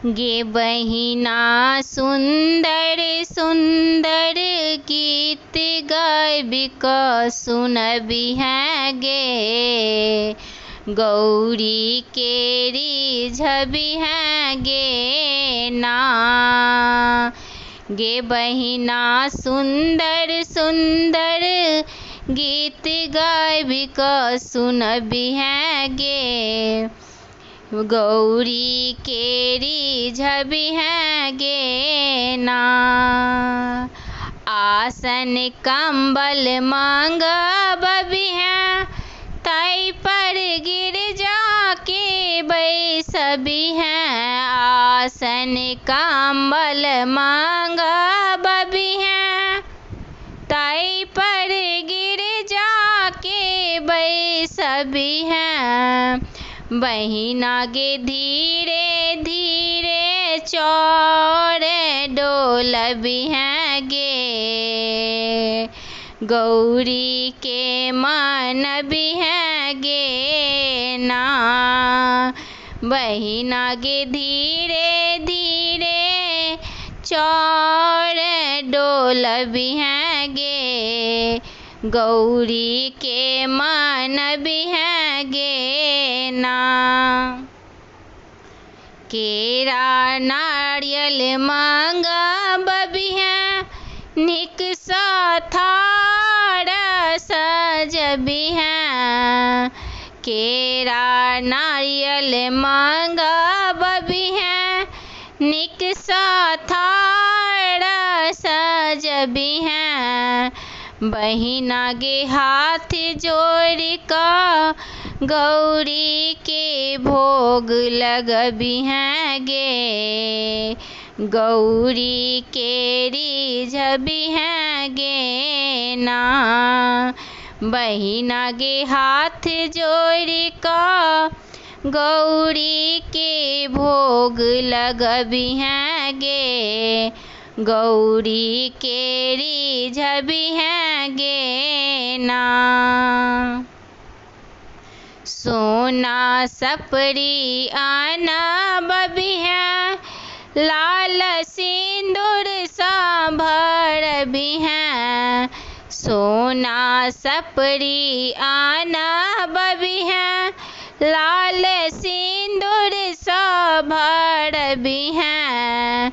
गे बहिना सुंदर सुंदर गीत गाबिक सुनबी हैं गे, गौरी केरी झबी हैं गे ना। गे बहिना सुंदर सुंदर गीत गाबिक सुनबी हैं गे, गौरी केरी झबी हैं गे ना। आसन कंबल मांगबी हैं, ताई पर गिर जाके बैसबी हैं। आसन कंबल मांगबी हैं, ताई पर गिर जाके बैसबी हैं। बहिना गे धीरे धीरे चौरे डोलबी हैं गे, गौरी के मानबी हैं गे ना। बहिना गे धीरे धीरे चौरे डोलबी हैं गे, गौरी के मानबी हैं गे ना। केरा नारियल मांगबी हैं, निक सा थार सजबी हैं। केरा नारियल मांगबी हैं, निक सा थार सजबी हैं। बहिना गे हाथ जोड़ का गौरी के भोग लगबी हैं गे, गौरी केरी झबी हैं गे ना। बहिना गे हाथ जोड़ का गौरी के भोग लगबी हैं गे, गौरी केरी झबी हैं गे ना। सोना सपरी आनबी हैं, लाल सिंदूर सा भरबी हैं। सोना सपरी आनबी हैं, लाल सिंदूर सा भरबी हैं।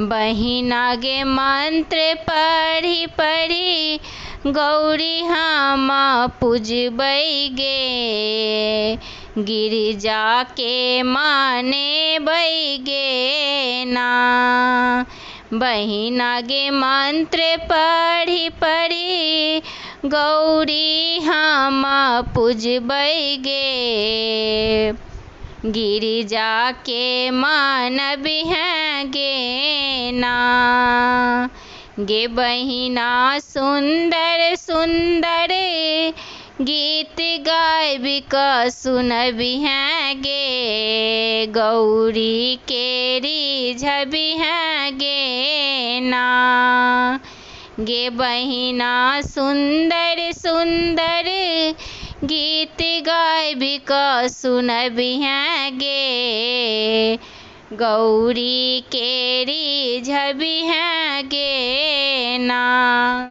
बहिना गे मंत्र पढ़ी पढ़ी गौरी हम पूजबै गे, गिरजा के माने गे ना। बहिना गे मंत्र पढ़ी पढ़ी गौरी हम पूजबै गे, गिरजा के मानबी हैं गे ना। गे बहिना सुंदर सुंदर गीत गाबिक सुनबी हैं गे, गौरी केरी झबी हैं गे ना। गे बहिना सुंदर सुंदर गीत गाबिक सुनबी हैं गे, गौरी केरी झबी हैं गे ना।